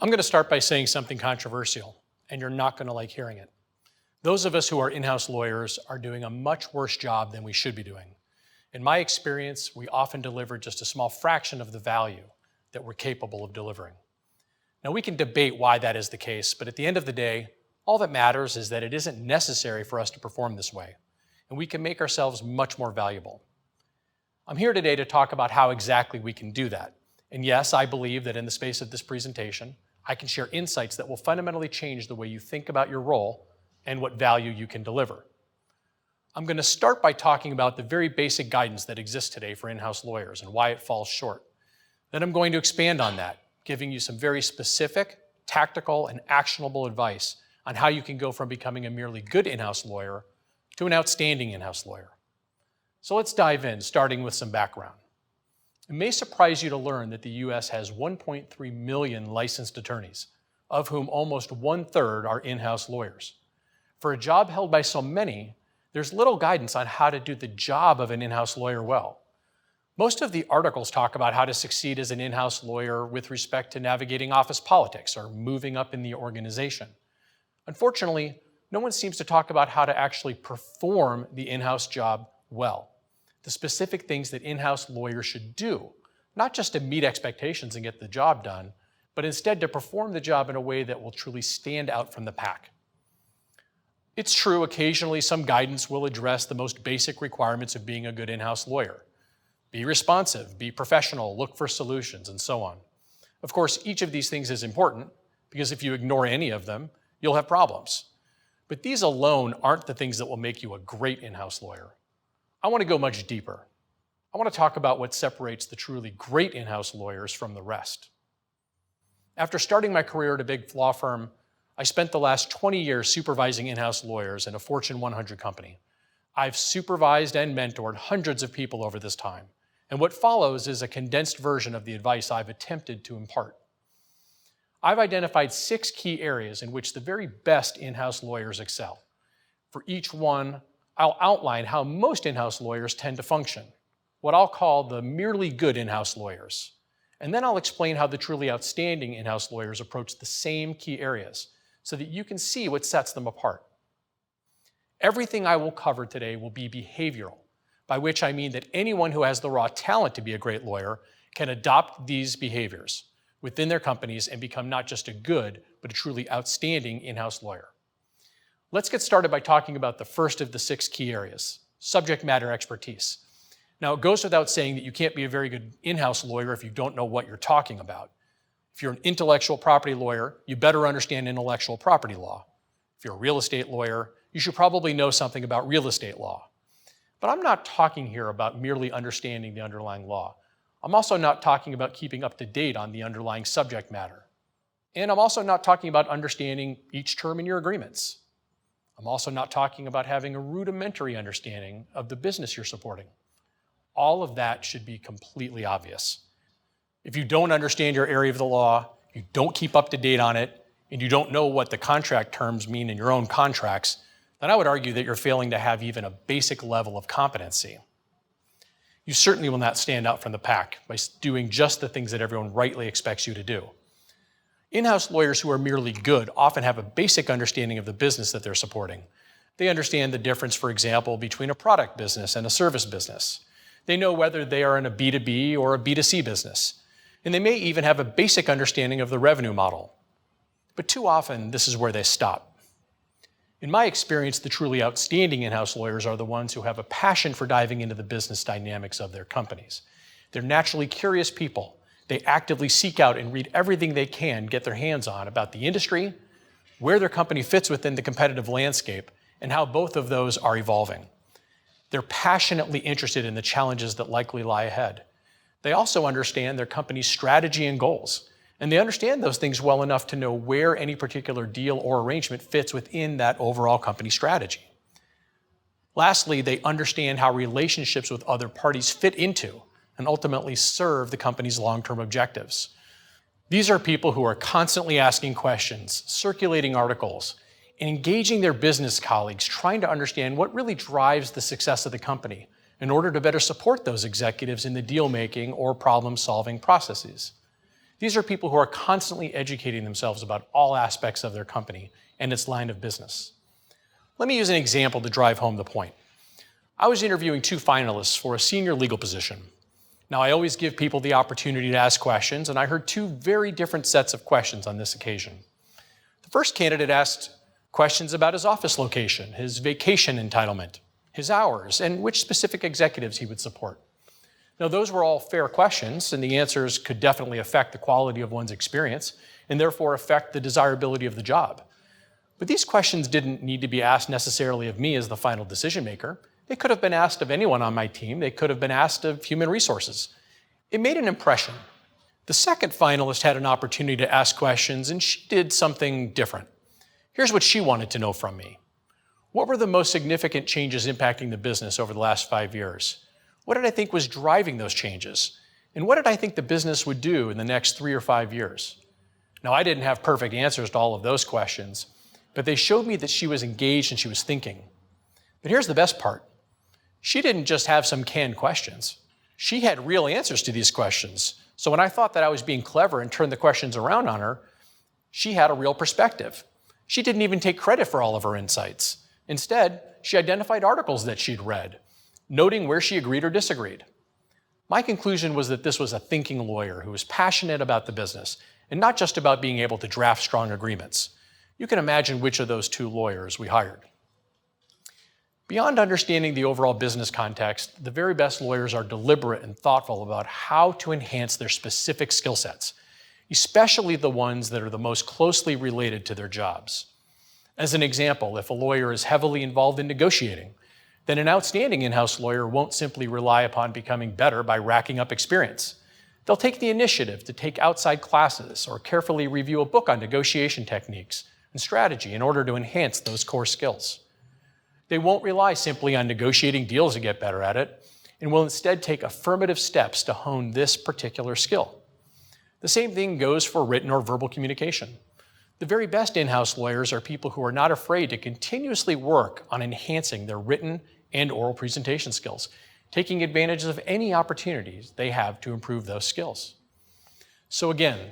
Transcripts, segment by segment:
I'm going to start by saying something controversial, and you're not going to like hearing it. Those of us who are in-house lawyers are doing a much worse job than we should be doing. In my experience, we often deliver just a small fraction of the value that we're capable of delivering. Now, we can debate why that is the case, but at the end of the day, all that matters is that it isn't necessary for us to perform this way, and we can make ourselves much more valuable. I'm here today to talk about how exactly we can do that. And yes, I believe that in the space of this presentation, I can share insights that will fundamentally change the way you think about your role and what value you can deliver. I'm going to start by talking about the very basic guidance that exists today for in-house lawyers and why it falls short. Then I'm going to expand on that, giving you some very specific, tactical, and actionable advice on how you can go from becoming a merely good in-house lawyer to an outstanding in-house lawyer. So let's dive in, starting with some background. It may surprise you to learn that the U.S. has 1.3 million licensed attorneys, of whom almost 1/3 are in-house lawyers. For a job held by so many, there's little guidance on how to do the job of an in-house lawyer well. Most of the articles talk about how to succeed as an in-house lawyer with respect to navigating office politics or moving up in the organization. Unfortunately, no one seems to talk about how to actually perform the in-house job well. The specific things that in-house lawyers should do, not just to meet expectations and get the job done, but instead to perform the job in a way that will truly stand out from the pack. It's true, occasionally some guidance will address the most basic requirements of being a good in-house lawyer. Be responsive, be professional, look for solutions, and so on. Of course, each of these things is important, because if you ignore any of them, you'll have problems. But these alone aren't the things that will make you a great in-house lawyer. I want to go much deeper. I want to talk about what separates the truly great in-house lawyers from the rest. After starting my career at a big law firm, I spent the last 20 years supervising in-house lawyers in a Fortune 100 company. I've supervised and mentored hundreds of people over this time, and what follows is a condensed version of the advice I've attempted to impart. I've identified 6 key areas in which the very best in-house lawyers excel. For each one, I'll outline how most in-house lawyers tend to function, what I'll call the merely good in-house lawyers. And then I'll explain how the truly outstanding in-house lawyers approach the same key areas so that you can see what sets them apart. Everything I will cover today will be behavioral, by which I mean that anyone who has the raw talent to be a great lawyer can adopt these behaviors within their companies and become not just a good, but a truly outstanding in-house lawyer. Let's get started by talking about the first of the 6 key areas, subject matter expertise. Now, it goes without saying that you can't be a very good in-house lawyer if you don't know what you're talking about. If you're an intellectual property lawyer, you better understand intellectual property law. If you're a real estate lawyer, you should probably know something about real estate law. But I'm not talking here about merely understanding the underlying law. I'm also not talking about keeping up to date on the underlying subject matter. And I'm also not talking about understanding each term in your agreements. I'm also not talking about having a rudimentary understanding of the business you're supporting. All of that should be completely obvious. If you don't understand your area of the law, you don't keep up to date on it, and you don't know what the contract terms mean in your own contracts, then I would argue that you're failing to have even a basic level of competency. You certainly will not stand out from the pack by doing just the things that everyone rightly expects you to do. In-house lawyers who are merely good often have a basic understanding of the business that they're supporting. They understand the difference, for example, between a product business and a service business. They know whether they are in a B2B or a B2C business. And they may even have a basic understanding of the revenue model. But too often, this is where they stop. In my experience, the truly outstanding in-house lawyers are the ones who have a passion for diving into the business dynamics of their companies. They're naturally curious people. They actively seek out and read everything they can get their hands on about the industry, where their company fits within the competitive landscape, and how both of those are evolving. They're passionately interested in the challenges that likely lie ahead. They also understand their company's strategy and goals, and they understand those things well enough to know where any particular deal or arrangement fits within that overall company strategy. Lastly, they understand how relationships with other parties fit into and ultimately serve the company's long-term objectives. These are people who are constantly asking questions, circulating articles, and engaging their business colleagues, trying to understand what really drives the success of the company in order to better support those executives in the deal-making or problem-solving processes. These are people who are constantly educating themselves about all aspects of their company and its line of business. Let me use an example to drive home the point. I was interviewing 2 finalists for a senior legal position. Now, I always give people the opportunity to ask questions, and I heard 2 very different sets of questions on this occasion. The first candidate asked questions about his office location, his vacation entitlement, his hours, and which specific executives he would support. Now, those were all fair questions, and the answers could definitely affect the quality of one's experience, and therefore affect the desirability of the job. But these questions didn't need to be asked necessarily of me as the final decision maker. They could have been asked of anyone on my team. They could have been asked of human resources. It made an impression. The second finalist had an opportunity to ask questions, and she did something different. Here's what she wanted to know from me. What were the most significant changes impacting the business over the last 5 years? What did I think was driving those changes? And what did I think the business would do in the next 3 or 5 years? Now, I didn't have perfect answers to all of those questions, but they showed me that she was engaged and she was thinking. But here's the best part. She didn't just have some canned questions. She had real answers to these questions. So when I thought that I was being clever and turned the questions around on her, she had a real perspective. She didn't even take credit for all of her insights. Instead, she identified articles that she'd read, noting where she agreed or disagreed. My conclusion was that this was a thinking lawyer who was passionate about the business and not just about being able to draft strong agreements. You can imagine which of those 2 lawyers we hired. Beyond understanding the overall business context, the very best lawyers are deliberate and thoughtful about how to enhance their specific skill sets, especially the ones that are the most closely related to their jobs. As an example, if a lawyer is heavily involved in negotiating, then an outstanding in-house lawyer won't simply rely upon becoming better by racking up experience. They'll take the initiative to take outside classes or carefully review a book on negotiation techniques and strategy in order to enhance those core skills. They won't rely simply on negotiating deals to get better at it, and will instead take affirmative steps to hone this particular skill. The same thing goes for written or verbal communication. The very best in-house lawyers are people who are not afraid to continuously work on enhancing their written and oral presentation skills, taking advantage of any opportunities they have to improve those skills. So again,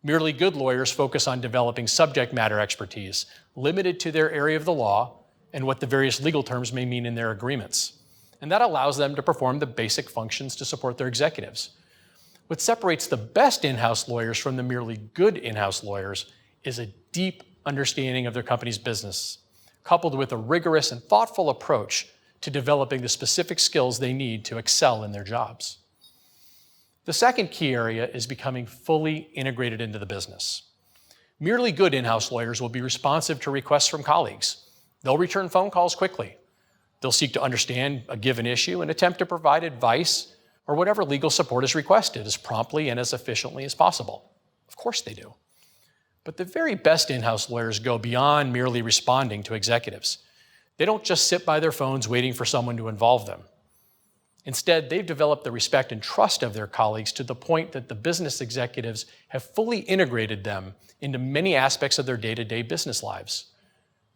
merely good lawyers focus on developing subject matter expertise limited to their area of the law and what the various legal terms may mean in their agreements. And that allows them to perform the basic functions to support their executives. What separates the best in-house lawyers from the merely good in-house lawyers is a deep understanding of their company's business, coupled with a rigorous and thoughtful approach to developing the specific skills they need to excel in their jobs. The second key area is becoming fully integrated into the business. Merely good in-house lawyers will be responsive to requests from colleagues. They'll return phone calls quickly. They'll seek to understand a given issue and attempt to provide advice or whatever legal support is requested as promptly and as efficiently as possible. Of course they do. But the very best in-house lawyers go beyond merely responding to executives. They don't just sit by their phones waiting for someone to involve them. Instead, they've developed the respect and trust of their colleagues to the point that the business executives have fully integrated them into many aspects of their day-to-day business lives.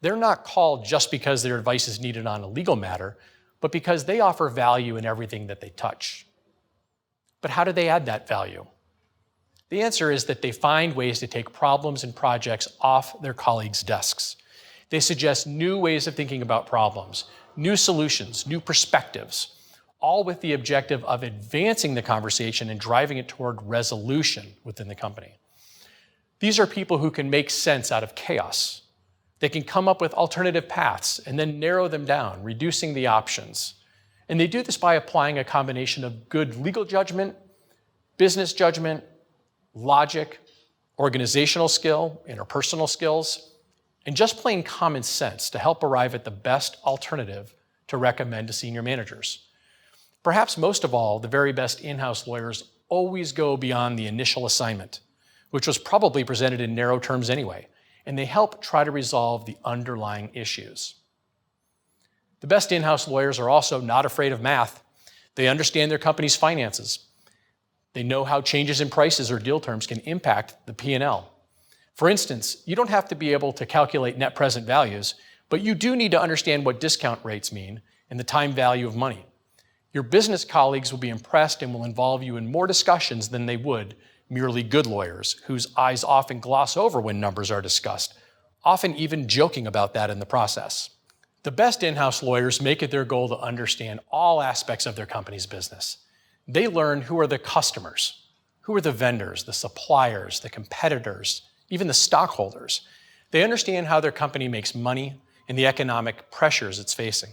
They're not called just because their advice is needed on a legal matter, but because they offer value in everything that they touch. But how do they add that value? The answer is that they find ways to take problems and projects off their colleagues' desks. They suggest new ways of thinking about problems, new solutions, new perspectives, all with the objective of advancing the conversation and driving it toward resolution within the company. These are people who can make sense out of chaos. They can come up with alternative paths and then narrow them down, reducing the options. And they do this by applying a combination of good legal judgment, business judgment, logic, organizational skill, interpersonal skills, and just plain common sense to help arrive at the best alternative to recommend to senior managers. Perhaps most of all, the very best in-house lawyers always go beyond the initial assignment, which was probably presented in narrow terms anyway, and they help try to resolve the underlying issues. The best in-house lawyers are also not afraid of math. They understand their company's finances. They know how changes in prices or deal terms can impact the P&L. For instance, you don't have to be able to calculate net present values, but you do need to understand what discount rates mean and the time value of money. Your business colleagues will be impressed and will involve you in more discussions than they would merely good lawyers, whose eyes often gloss over when numbers are discussed, often even joking about that in the process. The best in-house lawyers make it their goal to understand all aspects of their company's business. They learn who are the customers, who are the vendors, the suppliers, the competitors, even the stockholders. They understand how their company makes money and the economic pressures it's facing.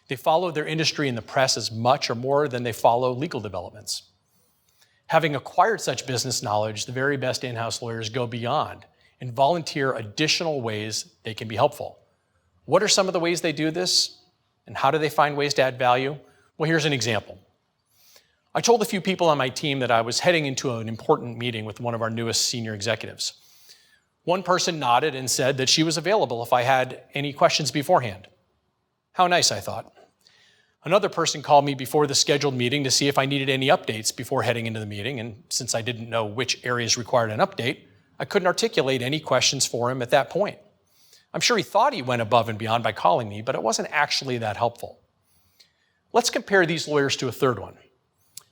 They follow their industry in the press as much or more than they follow legal developments. Having acquired such business knowledge, the very best in-house lawyers go beyond and volunteer additional ways they can be helpful. What are some of the ways they do this? And how do they find ways to add value? Well, here's an example. I told a few people on my team that I was heading into an important meeting with one of our newest senior executives. One person nodded and said that she was available if I had any questions beforehand. How nice, I thought. Another person called me before the scheduled meeting to see if I needed any updates before heading into the meeting, and since I didn't know which areas required an update, I couldn't articulate any questions for him at that point. I'm sure he thought he went above and beyond by calling me, but it wasn't actually that helpful. Let's compare these lawyers to a third one.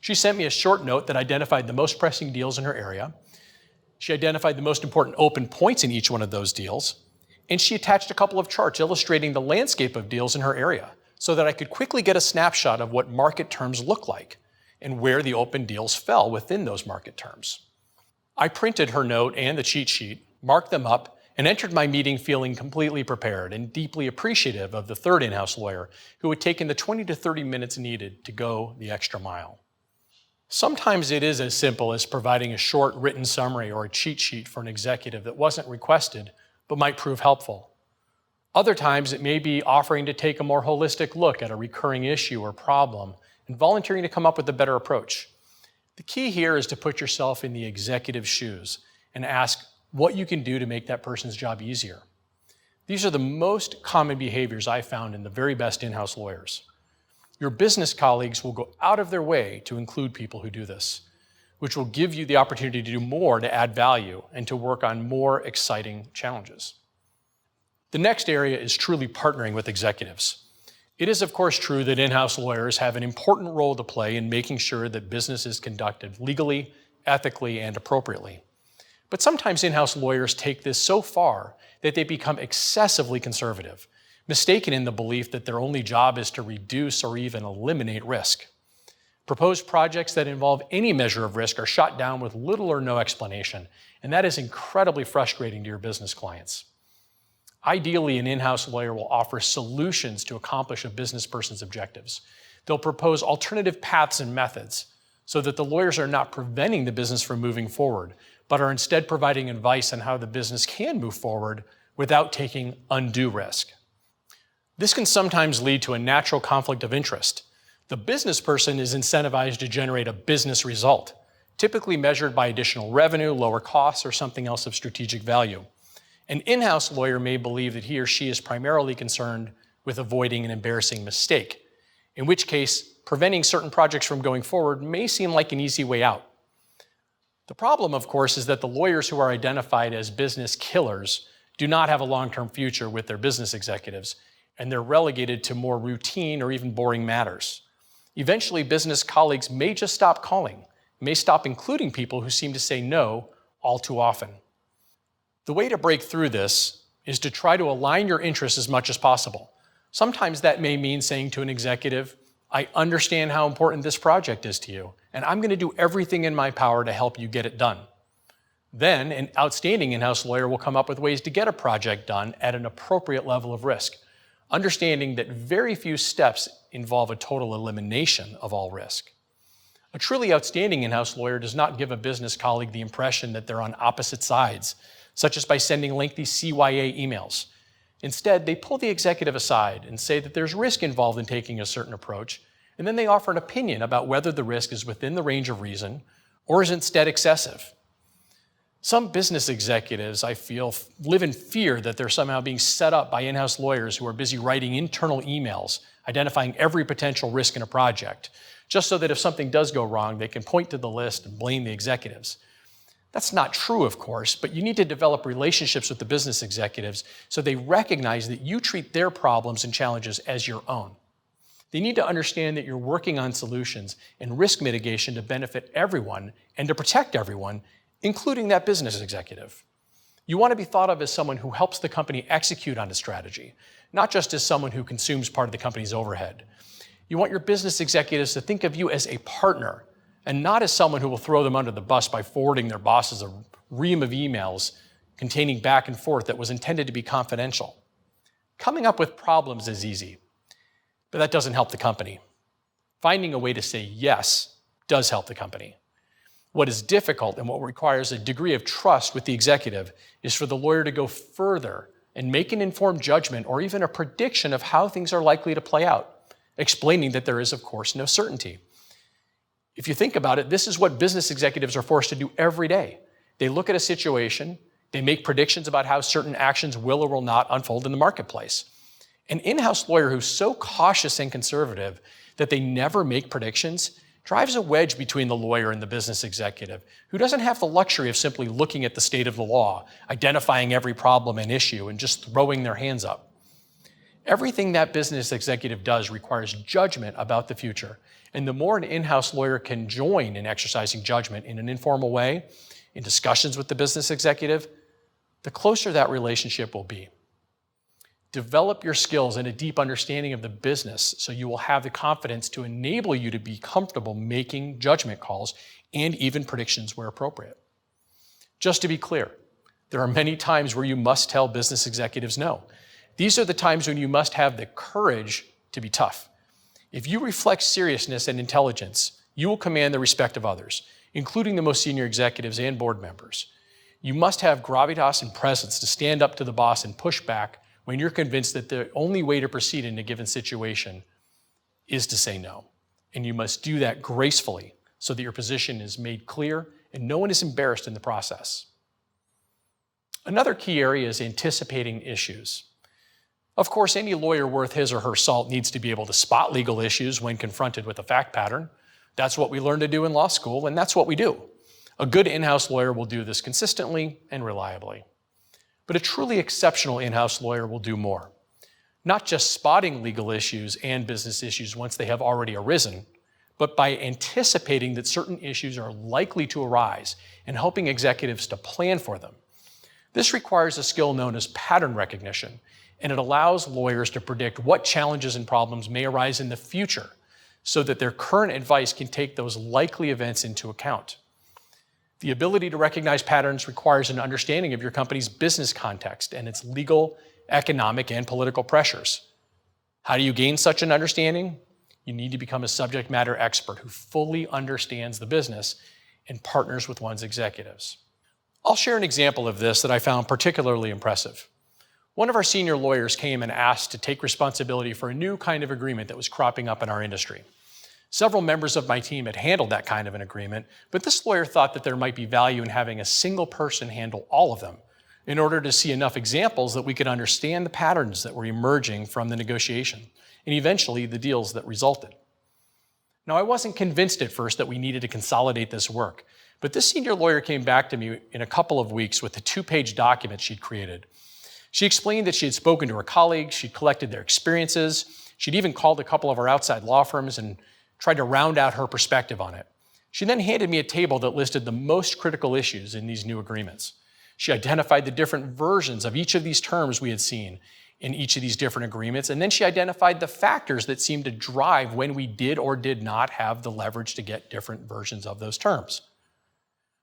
She sent me a short note that identified the most pressing deals in her area. She identified the most important open points in each one of those deals, and she attached a couple of charts illustrating the landscape of deals in her area so that I could quickly get a snapshot of what market terms look like and where the open deals fell within those market terms. I printed her note and the cheat sheet, marked them up, and entered my meeting feeling completely prepared and deeply appreciative of the third in-house lawyer who had taken the 20 to 30 minutes needed to go the extra mile. Sometimes it is as simple as providing a short written summary or a cheat sheet for an executive that wasn't requested but might prove helpful. Other times it may be offering to take a more holistic look at a recurring issue or problem and volunteering to come up with a better approach. The key here is to put yourself in the executive's shoes and ask what you can do to make that person's job easier. These are the most common behaviors I found in the very best in-house lawyers. Your business colleagues will go out of their way to include people who do this, which will give you the opportunity to do more to add value and to work on more exciting challenges. The next area is truly partnering with executives. It is, of course, true that in-house lawyers have an important role to play in making sure that business is conducted legally, ethically, and appropriately. But sometimes in-house lawyers take this so far that they become excessively conservative, mistaken in the belief that their only job is to reduce or even eliminate risk. Proposed projects that involve any measure of risk are shot down with little or no explanation, and that is incredibly frustrating to your business clients. Ideally, an in-house lawyer will offer solutions to accomplish a business person's objectives. They'll propose alternative paths and methods so that the lawyers are not preventing the business from moving forward, but are instead providing advice on how the business can move forward without taking undue risk. This can sometimes lead to a natural conflict of interest. The business person is incentivized to generate a business result, typically measured by additional revenue, lower costs, or something else of strategic value. An in-house lawyer may believe that he or she is primarily concerned with avoiding an embarrassing mistake, in which case preventing certain projects from going forward may seem like an easy way out. The problem, of course, is that the lawyers who are identified as business killers do not have a long-term future with their business executives, and they're relegated to more routine or even boring matters. Eventually, business colleagues may just stop calling, may stop including people who seem to say no all too often. The way to break through this is to try to align your interests as much as possible. Sometimes that may mean saying to an executive, I understand how important this project is to you, and I'm going to do everything in my power to help you get it done. Then, an outstanding in-house lawyer will come up with ways to get a project done at an appropriate level of risk, understanding that very few steps involve a total elimination of all risk. A truly outstanding in-house lawyer does not give a business colleague the impression that they're on opposite sides, such as by sending lengthy CYA emails. Instead, they pull the executive aside and say that there's risk involved in taking a certain approach, and then they offer an opinion about whether the risk is within the range of reason or is instead excessive. Some business executives, I feel, live in fear that they're somehow being set up by in-house lawyers who are busy writing internal emails, identifying every potential risk in a project, just so that if something does go wrong, they can point to the list and blame the executives. That's not true, of course, but you need to develop relationships with the business executives so they recognize that you treat their problems and challenges as your own. They need to understand that you're working on solutions and risk mitigation to benefit everyone and to protect everyone, including that business executive. You want to be thought of as someone who helps the company execute on a strategy, not just as someone who consumes part of the company's overhead. You want your business executives to think of you as a partner and not as someone who will throw them under the bus by forwarding their bosses a ream of emails containing back and forth that was intended to be confidential. Coming up with problems is easy, but that doesn't help the company. Finding a way to say yes does help the company. What is difficult and what requires a degree of trust with the executive is for the lawyer to go further and make an informed judgment or even a prediction of how things are likely to play out, explaining that there is, of course, no certainty. If you think about it, this is what business executives are forced to do every day. They look at a situation, they make predictions about how certain actions will or will not unfold in the marketplace. An in-house lawyer who's so cautious and conservative that they never make predictions drives a wedge between the lawyer and the business executive, who doesn't have the luxury of simply looking at the state of the law, identifying every problem and issue, and just throwing their hands up. Everything that business executive does requires judgment about the future, and the more an in-house lawyer can join in exercising judgment in an informal way, in discussions with the business executive, the closer that relationship will be. Develop your skills and a deep understanding of the business so you will have the confidence to enable you to be comfortable making judgment calls and even predictions where appropriate. Just to be clear, there are many times where you must tell business executives no. These are the times when you must have the courage to be tough. If you reflect seriousness and intelligence, you will command the respect of others, including the most senior executives and board members. You must have gravitas and presence to stand up to the boss and push back when you're convinced that the only way to proceed in a given situation is to say no. And you must do that gracefully so that your position is made clear and no one is embarrassed in the process. Another key area is anticipating issues. Of course, any lawyer worth his or her salt needs to be able to spot legal issues when confronted with a fact pattern. That's what we learn to do in law school, and that's what we do. A good in-house lawyer will do this consistently and reliably. But a truly exceptional in-house lawyer will do more. Not just spotting legal issues and business issues once they have already arisen, but by anticipating that certain issues are likely to arise and helping executives to plan for them. This requires a skill known as pattern recognition, and it allows lawyers to predict what challenges and problems may arise in the future so that their current advice can take those likely events into account. The ability to recognize patterns requires an understanding of your company's business context and its legal, economic, and political pressures. How do you gain such an understanding? You need to become a subject matter expert who fully understands the business and partners with one's executives. I'll share an example of this that I found particularly impressive. One of our senior lawyers came and asked to take responsibility for a new kind of agreement that was cropping up in our industry. Several members of my team had handled that kind of an agreement, but this lawyer thought that there might be value in having a single person handle all of them in order to see enough examples that we could understand the patterns that were emerging from the negotiation and eventually the deals that resulted. Now, I wasn't convinced at first that we needed to consolidate this work, but this senior lawyer came back to me in a couple of weeks with the 2-page document she'd created. She explained that she had spoken to her colleagues, she'd collected their experiences, she'd even called a couple of our outside law firms and tried to round out her perspective on it. She then handed me a table that listed the most critical issues in these new agreements. She identified the different versions of each of these terms we had seen in each of these different agreements, and then she identified the factors that seemed to drive when we did or did not have the leverage to get different versions of those terms.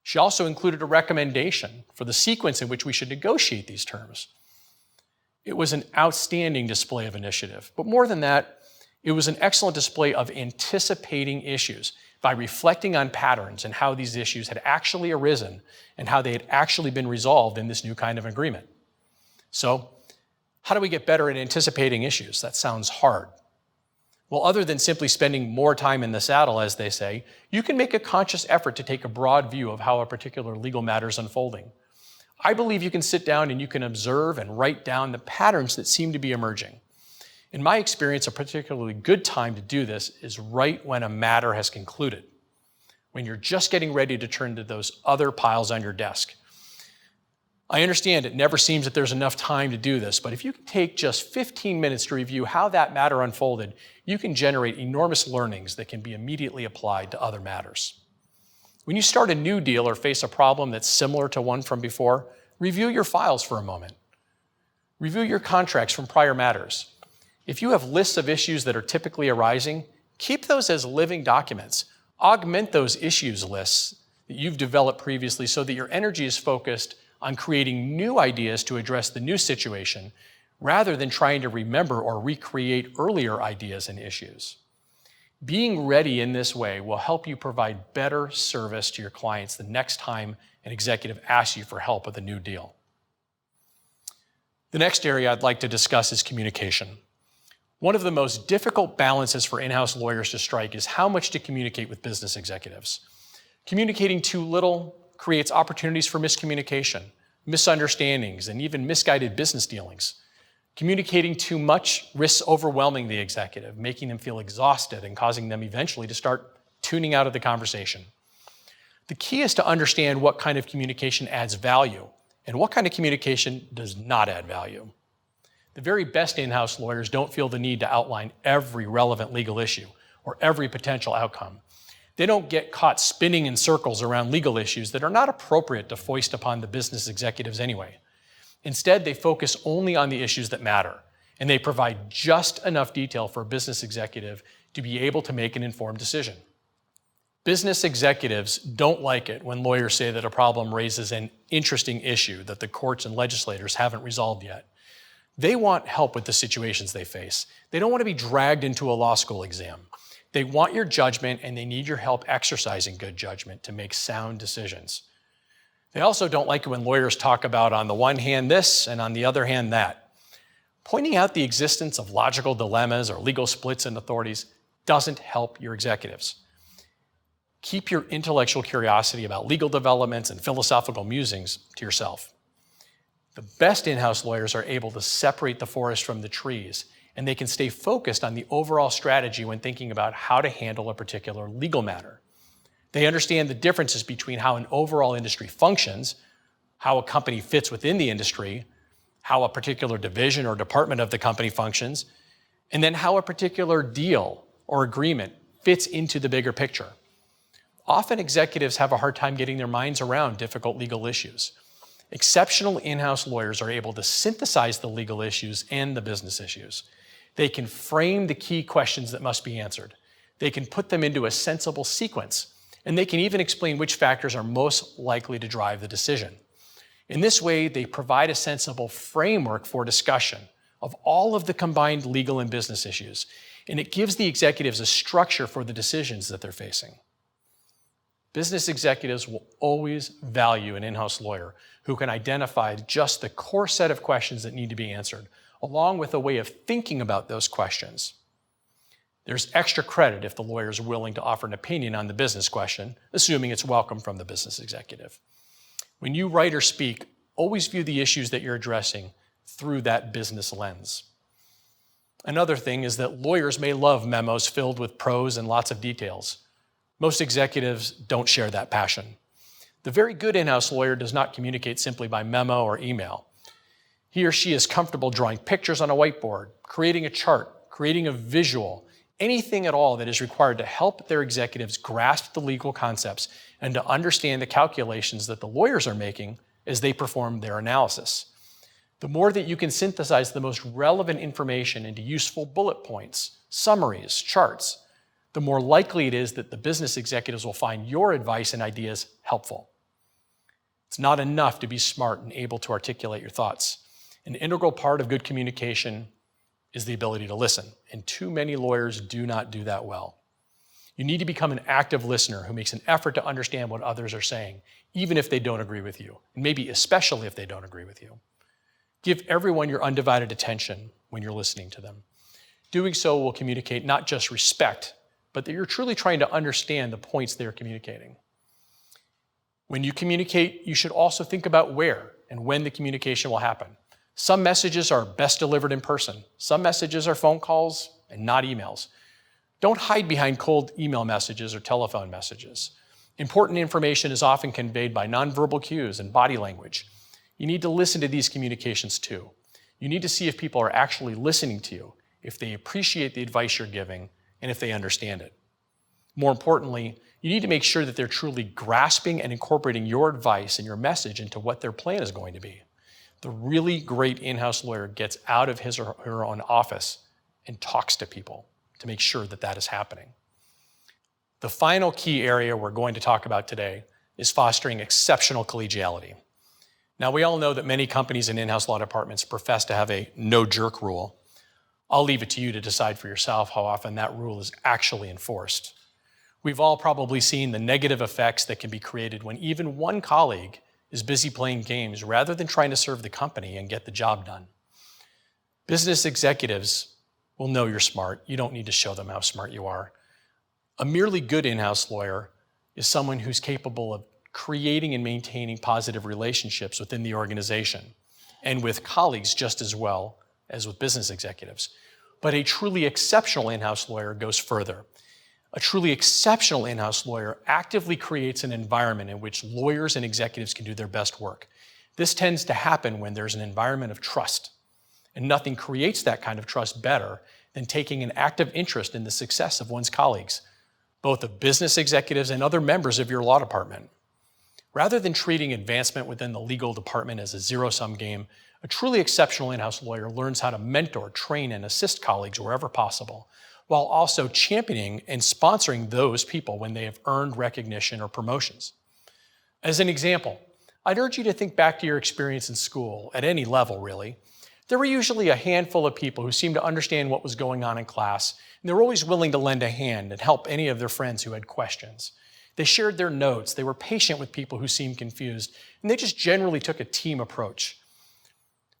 She also included a recommendation for the sequence in which we should negotiate these terms. It was an outstanding display of initiative, but more than that, it was an excellent display of anticipating issues by reflecting on patterns and how these issues had actually arisen and how they had actually been resolved in this new kind of agreement. So, how do we get better at anticipating issues? That sounds hard. Well, other than simply spending more time in the saddle, as they say, you can make a conscious effort to take a broad view of how a particular legal matter is unfolding. I believe you can sit down and you can observe and write down the patterns that seem to be emerging. In my experience, a particularly good time to do this is right when a matter has concluded, when you're just getting ready to turn to those other piles on your desk. I understand it never seems that there's enough time to do this, but if you can take just 15 minutes to review how that matter unfolded, you can generate enormous learnings that can be immediately applied to other matters. When you start a new deal or face a problem that's similar to one from before, review your files for a moment. Review your contracts from prior matters. If you have lists of issues that are typically arising, keep those as living documents. Augment those issues lists that you've developed previously so that your energy is focused on creating new ideas to address the new situation rather than trying to remember or recreate earlier ideas and issues. Being ready in this way will help you provide better service to your clients the next time an executive asks you for help with a new deal. The next area I'd like to discuss is communication. One of the most difficult balances for in-house lawyers to strike is how much to communicate with business executives. Communicating too little creates opportunities for miscommunication, misunderstandings, and even misguided business dealings. Communicating too much risks overwhelming the executive, making them feel exhausted and causing them eventually to start tuning out of the conversation. The key is to understand what kind of communication adds value and what kind of communication does not add value. The very best in-house lawyers don't feel the need to outline every relevant legal issue or every potential outcome. They don't get caught spinning in circles around legal issues that are not appropriate to foist upon the business executives anyway. Instead, they focus only on the issues that matter, and they provide just enough detail for a business executive to be able to make an informed decision. Business executives don't like it when lawyers say that a problem raises an interesting issue that the courts and legislators haven't resolved yet. They want help with the situations they face. They don't want to be dragged into a law school exam. They want your judgment, and they need your help exercising good judgment to make sound decisions. They also don't like it when lawyers talk about on the one hand this and on the other hand that. Pointing out the existence of logical dilemmas or legal splits in authorities doesn't help your executives. Keep your intellectual curiosity about legal developments and philosophical musings to yourself. The best in-house lawyers are able to separate the forest from the trees, and they can stay focused on the overall strategy when thinking about how to handle a particular legal matter. They understand the differences between how an overall industry functions, how a company fits within the industry, how a particular division or department of the company functions, and then how a particular deal or agreement fits into the bigger picture. Often executives have a hard time getting their minds around difficult legal issues. Exceptional in-house lawyers are able to synthesize the legal issues and the business issues. They can frame the key questions that must be answered. They can put them into a sensible sequence, and they can even explain which factors are most likely to drive the decision. In this way, they provide a sensible framework for discussion of all of the combined legal and business issues, and it gives the executives a structure for the decisions that they're facing. Business executives will always value an in-house lawyer who can identify just the core set of questions that need to be answered, along with a way of thinking about those questions. There's extra credit if the lawyer is willing to offer an opinion on the business question, assuming it's welcome from the business executive. When you write or speak, always view the issues that you're addressing through that business lens. Another thing is that lawyers may love memos filled with prose and lots of details. Most executives don't share that passion. The very good in-house lawyer does not communicate simply by memo or email. He or she is comfortable drawing pictures on a whiteboard, creating a chart, creating a visual, anything at all that is required to help their executives grasp the legal concepts and to understand the calculations that the lawyers are making as they perform their analysis. The more that you can synthesize the most relevant information into useful bullet points, summaries, charts, the more likely it is that the business executives will find your advice and ideas helpful. It's not enough to be smart and able to articulate your thoughts. An integral part of good communication is the ability to listen, and too many lawyers do not do that well. You need to become an active listener who makes an effort to understand what others are saying, even if they don't agree with you, and maybe especially if they don't agree with you. Give everyone your undivided attention when you're listening to them. Doing so will communicate not just respect, but that you're truly trying to understand the points they're communicating. When you communicate, you should also think about where and when the communication will happen. Some messages are best delivered in person. Some messages are phone calls and not emails. Don't hide behind cold email messages or telephone messages. Important information is often conveyed by nonverbal cues and body language. You need to listen to these communications too. You need to see if people are actually listening to you, if they appreciate the advice you're giving, and if they understand it. More importantly, You need to make sure that they're truly grasping and incorporating your advice and your message into what their plan is going to be. The really great in-house lawyer gets out of his or her own office and talks to people to make sure that that is happening. The final key area we're going to talk about today is fostering exceptional collegiality. Now, we all know that many companies and in-house law departments profess to have a no-jerk rule. I'll leave it to you to decide for yourself how often that rule is actually enforced. We've all probably seen the negative effects that can be created when even one colleague is busy playing games rather than trying to serve the company and get the job done. Business executives will know you're smart. You don't need to show them how smart you are. A merely good in-house lawyer is someone who's capable of creating and maintaining positive relationships within the organization and with colleagues just as well as with business executives. But a truly exceptional in-house lawyer goes further. A truly exceptional in-house lawyer actively creates an environment in which lawyers and executives can do their best work. This tends to happen when there's an environment of trust, and nothing creates that kind of trust better than taking an active interest in the success of one's colleagues, both of business executives and other members of your law department. Rather than treating advancement within the legal department as a zero-sum game, a truly exceptional in-house lawyer learns how to mentor, train, and assist colleagues wherever possible, while also championing and sponsoring those people when they have earned recognition or promotions. As an example, I'd urge you to think back to your experience in school, at any level really. There were usually a handful of people who seemed to understand what was going on in class, and they were always willing to lend a hand and help any of their friends who had questions. They shared their notes, they were patient with people who seemed confused, and they just generally took a team approach.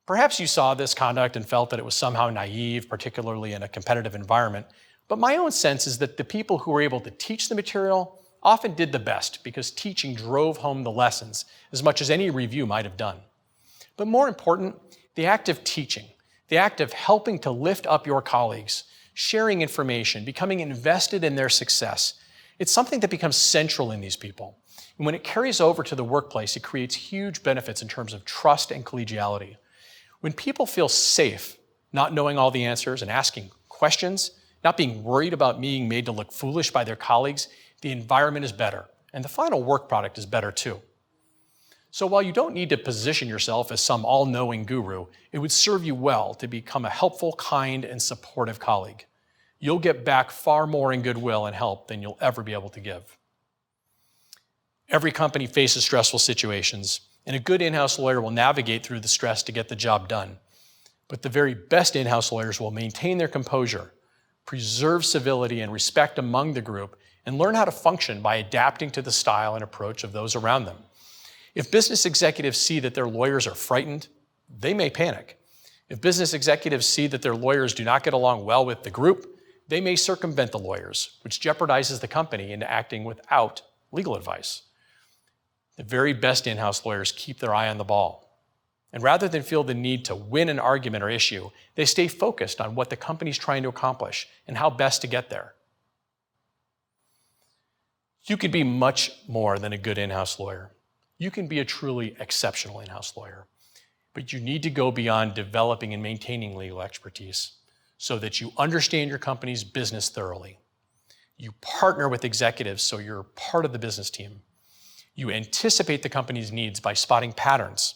Perhaps you saw this conduct and felt that it was somehow naive, particularly in a competitive environment, but my own sense is that the people who were able to teach the material often did the best because teaching drove home the lessons as much as any review might have done. But more important, the act of teaching, the act of helping to lift up your colleagues, sharing information, becoming invested in their success, it's something that becomes central in these people. And when it carries over to the workplace, it creates huge benefits in terms of trust and collegiality. When people feel safe, not knowing all the answers and asking questions, not being worried about being made to look foolish by their colleagues, the environment is better, and the final work product is better too. So while you don't need to position yourself as some all-knowing guru, it would serve you well to become a helpful, kind, and supportive colleague. You'll get back far more in goodwill and help than you'll ever be able to give. Every company faces stressful situations, and a good in-house lawyer will navigate through the stress to get the job done. But the very best in-house lawyers will maintain their composure, preserve civility and respect among the group, and learn how to function by adapting to the style and approach of those around them. If business executives see that their lawyers are frightened, they may panic. If business executives see that their lawyers do not get along well with the group, they may circumvent the lawyers, which jeopardizes the company into acting without legal advice. The very best in-house lawyers keep their eye on the ball. And rather than feel the need to win an argument or issue, they stay focused on what the company's trying to accomplish and how best to get there. You could be much more than a good in-house lawyer. You can be a truly exceptional in-house lawyer, but you need to go beyond developing and maintaining legal expertise so that you understand your company's business thoroughly. You partner with executives so you're part of the business team. You anticipate the company's needs by spotting patterns,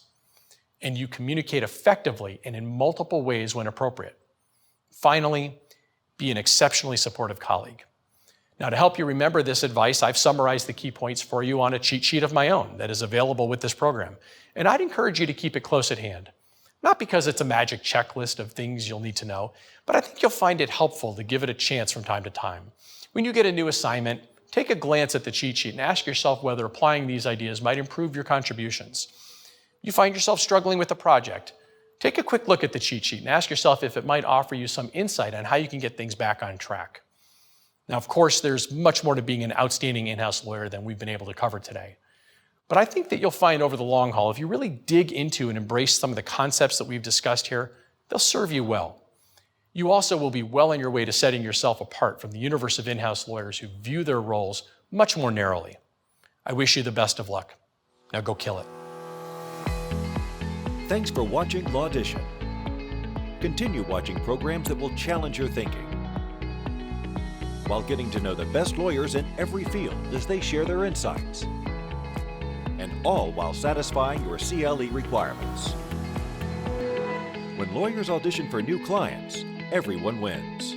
and you communicate effectively and in multiple ways when appropriate. Finally, be an exceptionally supportive colleague. Now, to help you remember this advice, I've summarized the key points for you on a cheat sheet of my own that is available with this program. And I'd encourage you to keep it close at hand. Not because it's a magic checklist of things you'll need to know, but I think you'll find it helpful to give it a chance from time to time. When you get a new assignment, take a glance at the cheat sheet and ask yourself whether applying these ideas might improve your contributions. You find yourself struggling with a project, take a quick look at the cheat sheet and ask yourself if it might offer you some insight on how you can get things back on track. Now, of course, there's much more to being an outstanding in-house lawyer than we've been able to cover today. But I think that you'll find over the long haul, if you really dig into and embrace some of the concepts that we've discussed here, they'll serve you well. You also will be well on your way to setting yourself apart from the universe of in-house lawyers who view their roles much more narrowly. I wish you the best of luck. Now go kill it. Thanks for watching Lawdition. Continue watching programs that will challenge your thinking. while getting to know the best lawyers in every field as they share their insights. And all while satisfying your CLE requirements. When lawyers audition for new clients, everyone wins.